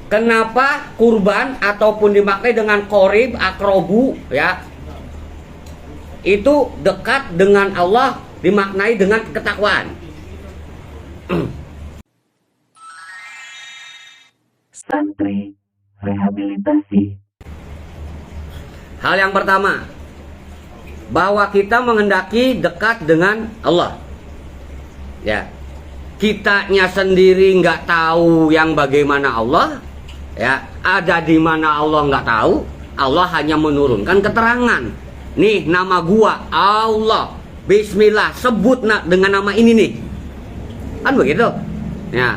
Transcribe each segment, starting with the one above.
Kenapa kurban ataupun dimaknai dengan qorib, akrobu, ya, itu dekat dengan Allah, dimaknai dengan ketakwaan. Santri rehabilitasi. Hal yang pertama, bahwa kita menghendaki dekat dengan Allah. Ya, kitanya sendiri nggak tahu yang bagaimana Allah. Ya, ada di mana Allah nggak tahu. Allah hanya menurunkan keterangan. Nih nama gua Allah. Bismillah, sebut dengan nama ini nih. Kan begitu. Ya.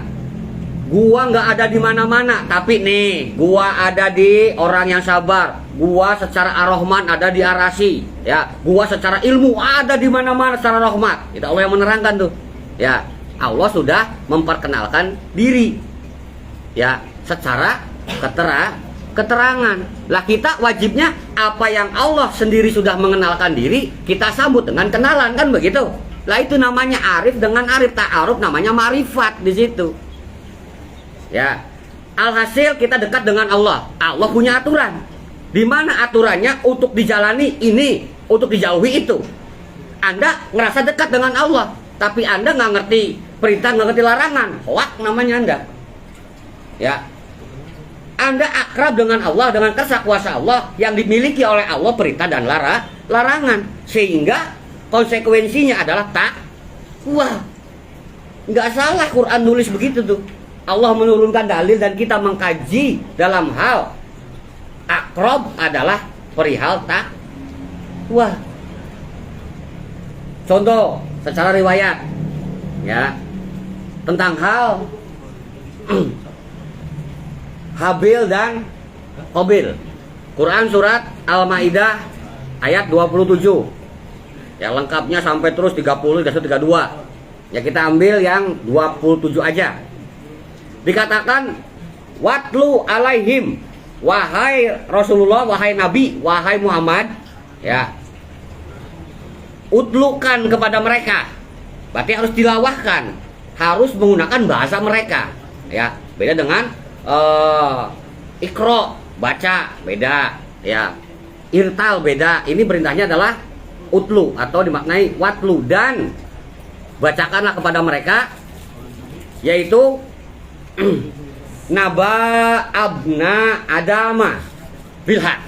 Gua nggak ada di mana-mana, tapi nih gua ada di orang yang sabar. Gua secara ar-Rahman ada di Ar-Rasi. Ya, gua secara ilmu ada di mana-mana secara rahmat. Itu Allah yang menerangkan tuh. Ya, Allah sudah memperkenalkan diri. Ya, secara keterangan. Lah kita wajibnya apa yang Allah sendiri sudah mengenalkan diri, kita sambut dengan kenalan, kan begitu. Lah itu namanya arif dengan arif, ta'aruf namanya marifat di situ. Ya. Alhasil kita dekat dengan Allah. Allah punya aturan. Di mana aturannya untuk dijalani ini, untuk dijauhi itu. Anda ngerasa dekat dengan Allah, tapi Anda nggak ngerti perintah, nggak ngerti larangan. Hoak namanya Anda. Ya. Anda akrab dengan Allah, dengan kuasa kuasa Allah yang dimiliki oleh Allah, perintah dan larangan, sehingga konsekuensinya adalah takwa. Nggak salah Quran nulis begitu tuh. Allah menurunkan dalil dan kita mengkaji dalam hal akrab adalah perihal takwa. Contoh secara riwayat, ya, tentang hal Habil dan Qabil. Quran surat Al-Maidah ayat 27. Ya, lengkapnya sampai terus 30 dan 32. Ya, kita ambil yang 27 aja. Dikatakan watlu alaihim, wahai Rasulullah, wahai Nabi, wahai Muhammad, ya, utlukan kepada mereka. Berarti harus dilawahkan, harus menggunakan bahasa mereka. Ya, beda dengan Iqra, baca, beda, ya. Irtal beda. Ini perintahnya adalah utlu atau dimaknai watlu, dan bacakanlah kepada mereka, yaitu naba abna adama bilhaq.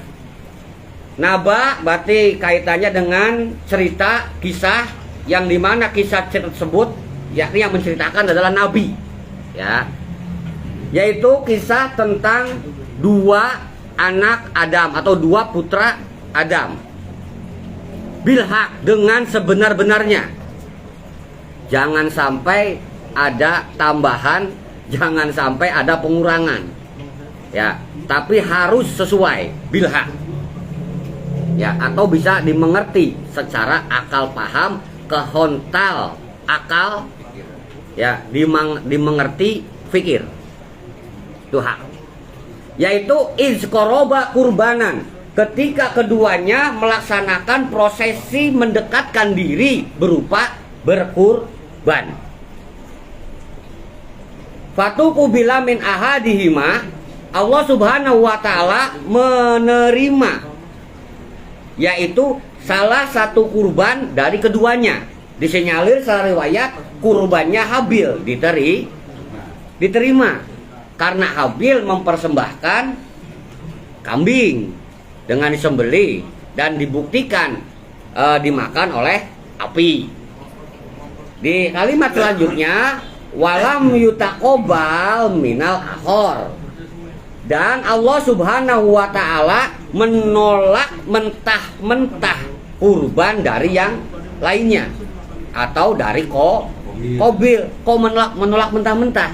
Naba berarti kaitannya dengan cerita, kisah, yang dimana kisah tersebut yakni yang menceritakan adalah Nabi, ya, yaitu kisah tentang dua anak Adam atau dua putra Adam. Bilhaq, dengan sebenar-benarnya. Jangan sampai ada tambahan, jangan sampai ada pengurangan. Ya, tapi harus sesuai bilhaq. Ya, atau bisa dimengerti secara akal paham, kehontal akal, ya, dimengerti fikir. Tuhan, yaitu izkoroba kurbanan, ketika keduanya melaksanakan prosesi mendekatkan diri berupa berkurban. Fatuku bila min ahadihima, Allah subhanahu wa ta'ala menerima, yaitu salah satu kurban dari keduanya. Disinyalir secara riwayat kurbannya Habil diterima. Karena Habil mempersembahkan kambing dengan disembelih dan dibuktikan dimakan oleh api. Di kalimat selanjutnya, walam yutaqobal minal akhor, dan Allah subhanahu wa ta'ala menolak mentah-mentah kurban dari yang lainnya, atau dari Qabil. Kok menolak mentah-mentah?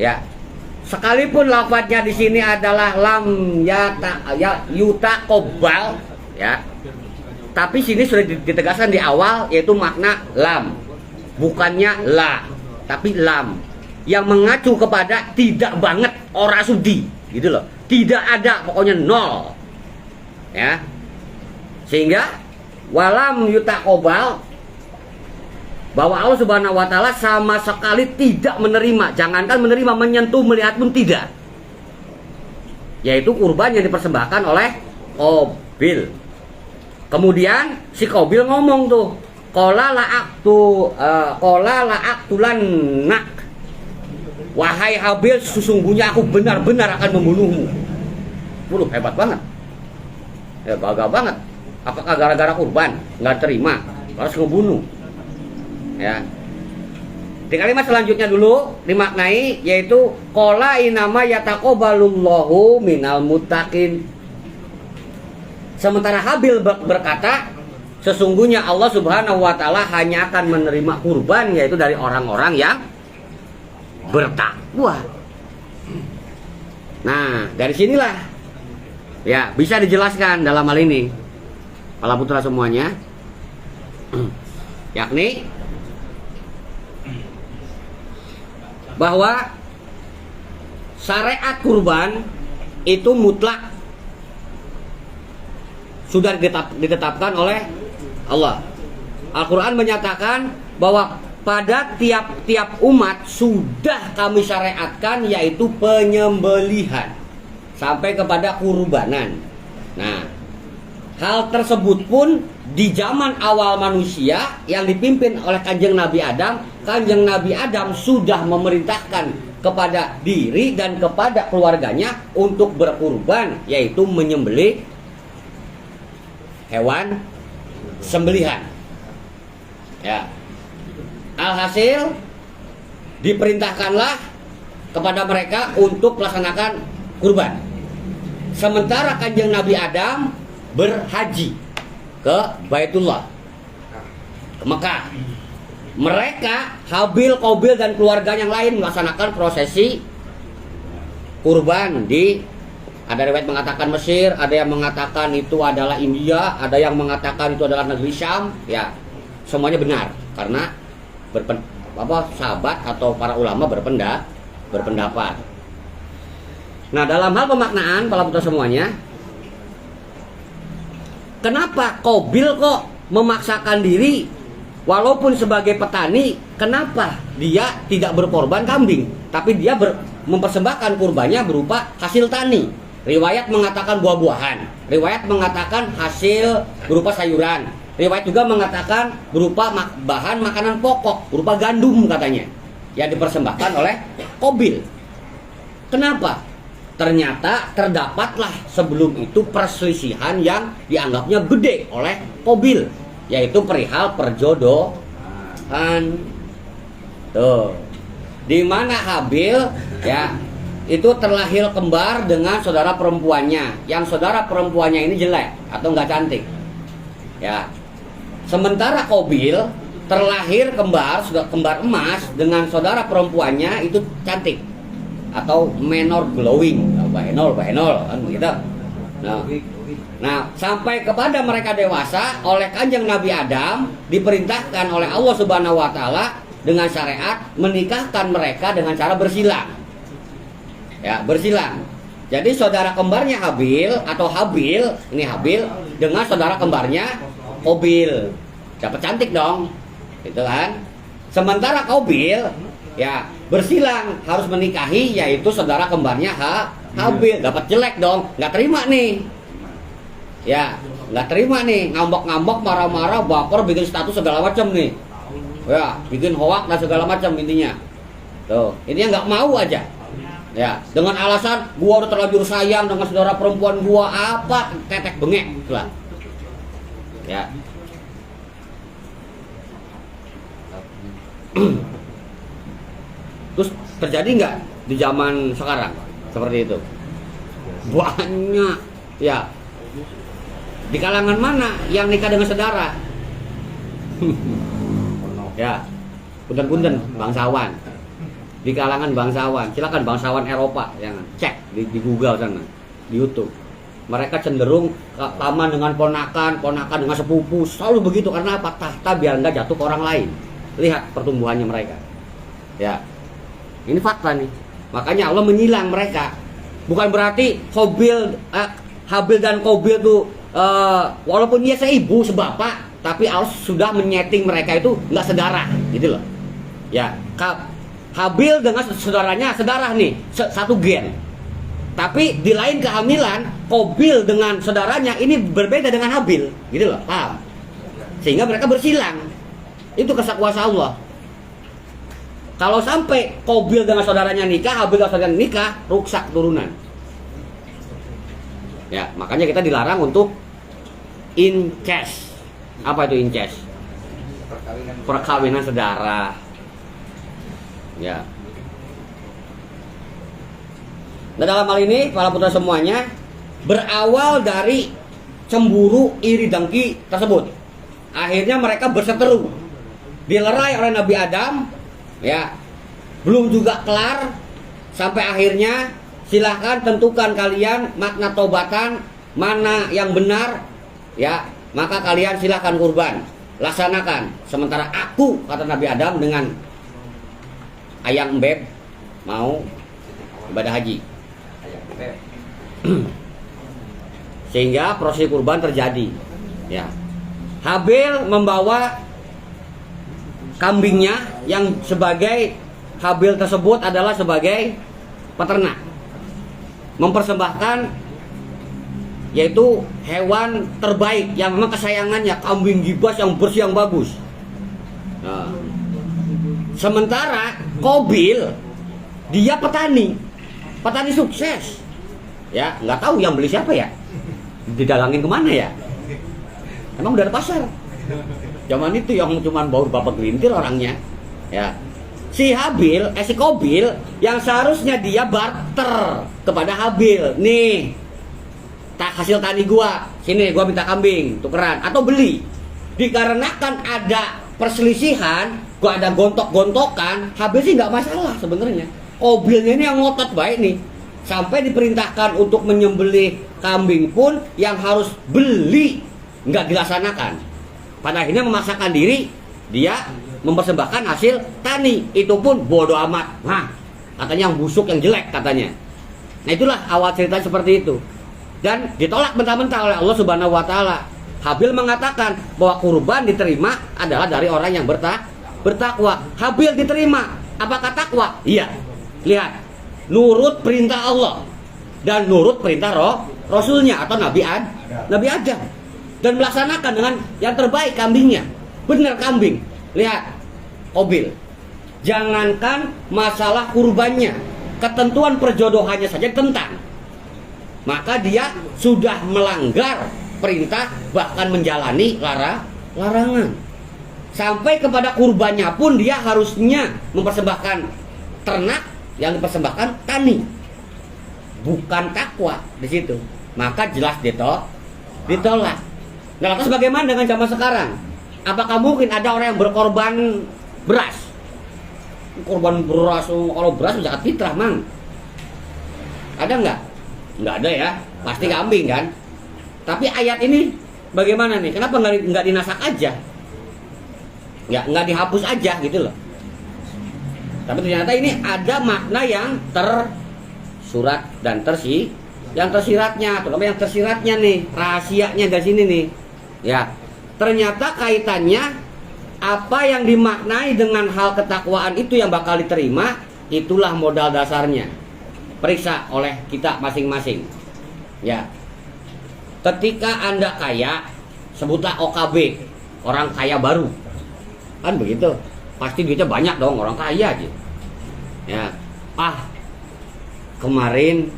Ya, sekalipun lafadznya di sini adalah lam yutaqobal, ya, tapi sini sudah ditegaskan di awal, yaitu makna lam, bukannya la, tapi lam, yang mengacu kepada tidak banget, ora sudi, gitu loh, tidak ada, pokoknya nol, ya, sehingga walam yutaqobal, bahwa Allah subhanahu wa ta'ala sama sekali tidak menerima. Jangankan menerima, menyentuh, melihat pun tidak. yaitu kurban yang dipersembahkan oleh Qabil. Kemudian si Qabil ngomong tuh, qala la aqtulannak. Wahai Habil, sesungguhnya aku benar-benar akan membunuhmu. Hebat banget. Ya, gagah banget. Apakah gara-gara kurban nggak terima harus ngebunuh? Ya. Di kalimat selanjutnya dulu dimaknai, yaitu qala inama yataqabbalullahu minal muttaqin. Sementara Habil berkata, sesungguhnya Allah Subhanahu wa taala hanya akan menerima kurban, yaitu dari orang-orang yang bertakwa. Nah, dari sinilah ya bisa dijelaskan dalam hal ini, para putra semuanya, yakni bahwa syariat kurban itu mutlak sudah ditetapkan oleh Allah. Al-Quran menyatakan bahwa pada tiap-tiap umat sudah kami syariatkan, yaitu penyembelihan sampai kepada kurbanan. Nah, hal tersebut pun di zaman awal manusia yang dipimpin oleh Kanjeng Nabi Adam. Kanjeng Nabi Adam sudah memerintahkan kepada diri dan kepada keluarganya untuk berkurban, yaitu menyembelih hewan sembelihan. Ya. Alhasil diperintahkanlah kepada mereka untuk melaksanakan kurban. Sementara Kanjeng Nabi Adam berhaji ke Baitullah, ke Mekah. Mereka, Habil, Qabil dan keluarga yang lain melaksanakan prosesi kurban di, ada riwayat mengatakan Mesir, ada yang mengatakan itu adalah India, ada yang mengatakan itu adalah negeri Syam. Ya, semuanya benar karena sahabat atau para ulama berpendapat. Nah, dalam hal pemaknaan para putra semuanya, kenapa Qabil kok memaksakan diri walaupun sebagai petani? Kenapa dia tidak berkorban kambing, tapi dia mempersembahkan kurbannya berupa hasil tani? Riwayat mengatakan buah-buahan, riwayat mengatakan hasil berupa sayuran, riwayat juga mengatakan berupa bahan makanan pokok, berupa gandum katanya, yang dipersembahkan oleh Qabil. Kenapa? Ternyata terdapatlah sebelum itu perselisihan yang dianggapnya gede oleh Qabil, yaitu perihal perjodohan. Tuh, di mana Habil ya itu terlahir kembar dengan saudara perempuannya, yang saudara perempuannya ini jelek atau nggak cantik. Ya, sementara Qabil terlahir kembar emas dengan saudara perempuannya itu cantik atau menor glowing, bahenol kan begitu. Nah, sampai kepada mereka dewasa oleh Kanjeng Nabi Adam diperintahkan oleh Allah Subhanahu wa taala dengan syariat menikahkan mereka dengan cara bersilang. Ya, bersilang. Jadi saudara kembarnya Habil atau Habil, ini Habil dengan saudara kembarnya Qabil. Dapat cantik dong. Gitu kan? Sementara Qabil ya bersilang harus menikahi, yaitu saudara kembarnya Habil. Dapat jelek dong, nggak terima nih. Ya, nggak terima nih, ngambek-ngambek, marah-marah, baper, bikin status segala macam nih. Ya, bikin hoak dan segala macam intinya. Tuh, intinya nggak mau aja. Ya, dengan alasan gua udah terlanjur sayang dengan saudara perempuan gua, apa tetek bengek lah. Ya. Terus terjadi nggak di zaman sekarang seperti itu? Banyak. Ya. Di kalangan mana yang nikah dengan saudara? Ya, punten-punten bangsawan. Di kalangan bangsawan, silakan bangsawan Eropa yang cek di Google sana, di YouTube. Mereka cenderung paman dengan ponakan dengan sepupu, selalu begitu. Karena apa? Tahta biar nggak jatuh ke orang lain. Lihat pertumbuhannya mereka. Ya, ini fakta nih. Makanya Allah menyilang mereka. Bukan berarti Habil dan Qabil tuh walaupun dia seibu sebapak, tapi Allah sudah menyeting mereka itu nggak sedarah, gitu loh. Ya, Habil dengan saudaranya sedarah nih, satu gen. Tapi di lain kehamilan, Qabil dengan saudaranya ini berbeda dengan Habil, gitu loh, paham? Sehingga mereka bersilang. Itu kesakuasa Allah. Kalau sampai Qabil dengan saudaranya nikah, Habil dengan saudaranya nikah, rusak turunan. Ya, makanya kita dilarang untuk incest. Apa itu incest? Perkawinan saudara. Ya. Nah, dalam hal ini para putra semuanya berawal dari cemburu, iri, dengki tersebut. Akhirnya mereka berseteru, dilerai oleh Nabi Adam. Ya, belum juga kelar sampai akhirnya silahkan tentukan kalian makna taubatan mana yang benar. Ya, maka kalian silahkan kurban, laksanakan. Sementara aku, kata Nabi Adam, dengan ayang beb mau ibadah haji. Sehingga proses kurban terjadi. Ya, Habil membawa kambingnya yang sebagai Habil tersebut adalah sebagai peternak, mempersembahkan yaitu hewan terbaik yang memang kesayangannya, kambing gibas yang bersih yang bagus. Nah, sementara Qabil dia petani sukses. Ya, nggak tahu yang beli siapa ya, didalangin kemana ya, emang udah ada pasar zaman itu yang cuman baur bapak gelintir orangnya. Ya, si Qabil yang seharusnya dia barter kepada Habil, nih tak hasil tani gua, sini gua minta kambing tukeran atau beli. Dikarenakan ada perselisihan, gua ada gontok-gontokan, Habil sih nggak masalah sebenarnya. Qabilnya ini yang ngotot baik nih, sampai diperintahkan untuk menyembelih kambing pun yang harus beli nggak dilaksanakan. Pada akhirnya memaksakan diri, dia mempersembahkan hasil tani, itu pun bodoh amat. Nah, katanya yang busuk, yang jelek katanya. Nah, itulah awal cerita seperti itu. Dan ditolak mentah-mentah oleh Allah Subhanahu wa taala. Habil mengatakan bahwa kurban diterima adalah dari orang yang bertakwa. Habil diterima. Apakah takwa? Iya. Lihat, nurut perintah Allah dan nurut perintah Rasulnya atau Nabi Adam, dan melaksanakan dengan yang terbaik kambingnya. Benar kambing. Lihat, Qabil, jangankan masalah kurbannya, ketentuan perjodohannya saja tentang, maka dia sudah melanggar perintah, bahkan menjalani larangan. Sampai kepada kurbannya pun dia harusnya mempersembahkan ternak, yang dipersembahkan tani, bukan takwa di situ. Maka jelas ditolak. Nah, lantas bagaimana dengan zaman sekarang? Apakah mungkin ada orang yang berkorban beras? Korban beras, kalau beras zakat fitrah, mang. Ada nggak? Nggak ada ya, pasti kambing kan. Tapi ayat ini bagaimana nih? Kenapa nggak dinasak aja? Nggak dihapus aja gitu loh. Tapi ternyata ini ada makna yang tersurat dan yang tersiratnya, terutama yang tersiratnya nih, rahasianya dari sini nih. Ya, ternyata kaitannya apa yang dimaknai dengan hal ketakwaan itu yang bakal diterima, itulah modal dasarnya. Periksa oleh kita masing-masing. Ya, ketika Anda kaya, sebutlah OKB, orang kaya baru, kan begitu. Pasti duitnya banyak dong, orang kaya aja. Ya, kemarin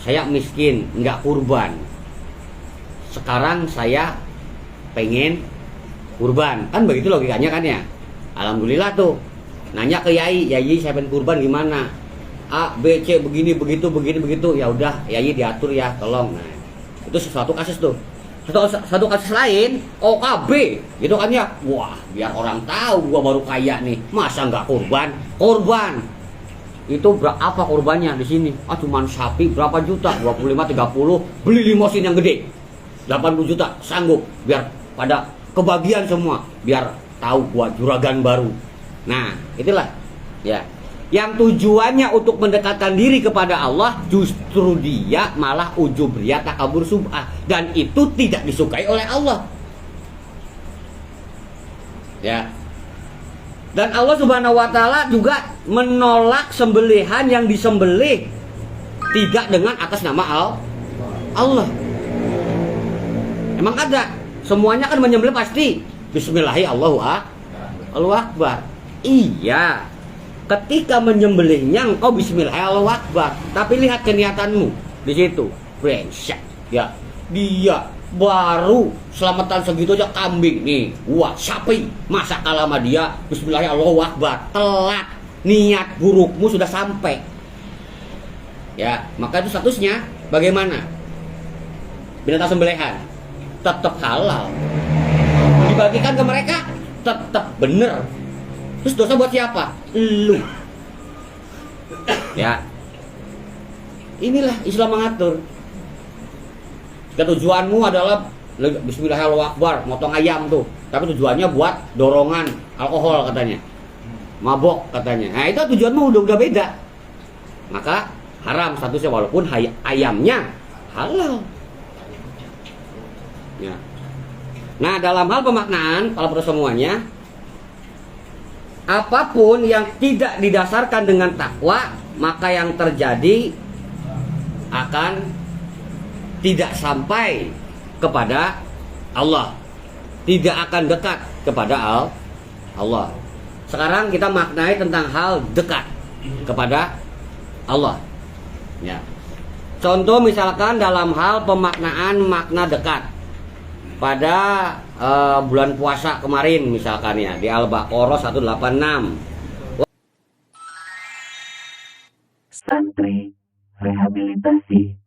saya miskin, nggak kurban. Sekarang saya pengen kurban, kan begitu logikanya kan ya. Alhamdulillah tuh, nanya ke Yai, saya pengen kurban gimana? A, B, C, begini, begitu. Ya udah, Yai diatur ya, tolong. Nah, itu sesuatu kasus tuh. Satu kasus lain, OKB gitu kan ya. Wah, biar orang tahu gua baru kaya nih, masa nggak kurban. Itu berapa kurbannya di sini? Cuman sapi berapa juta? 25 30, beli limosin yang gede 80 juta, sanggup, biar pada kebagian semua, biar tahu gua juragan baru. Nah, itulah ya, yang tujuannya untuk mendekatkan diri kepada Allah, justru dia malah ujub riya, takabur, sub'ah, dan itu tidak disukai oleh Allah. Ya. Dan Allah Subhanahu wa taala juga menolak sembelihan yang disembelih tidak dengan atas nama Allah. Emang ada, semuanya kan menyembelih pasti Bismillahirrahmanirrahim, Allahu Akbar. Iya, ketika menyembelihnya engkau Bismillahirrahmanirrahim, tapi lihat keniatanmu di situ, brengsek ya. Dia baru selamatan segitu aja kambing nih, wah sapi, masa kalah sama dia Bismillahirrahmanirrahim, telat, niat burukmu sudah sampai. Ya, maka itu statusnya bagaimana? Binatang sembelihan tetap halal, dibagikan ke mereka tetap bener. Terus dosa buat siapa? Lu. Ya, inilah Islam mengatur. Jika tujuanmu adalah Bismillahirrahmanirrahim, motong ayam tuh, tapi tujuannya buat dorongan alkohol katanya, mabok katanya. Nah itu tujuanmu udah beda, maka haram statusnya walaupun ayamnya halal. Ya. Nah dalam hal pemaknaan kalau perlu semuanya, apapun yang tidak didasarkan dengan takwa, maka yang terjadi akan tidak sampai kepada Allah, tidak akan dekat kepada Allah. Sekarang kita maknai tentang hal dekat kepada Allah. Ya. Contoh misalkan dalam hal pemaknaan makna dekat pada bulan puasa kemarin misalkan ya di Al-Baqarah 186. Santri Rehabilitasi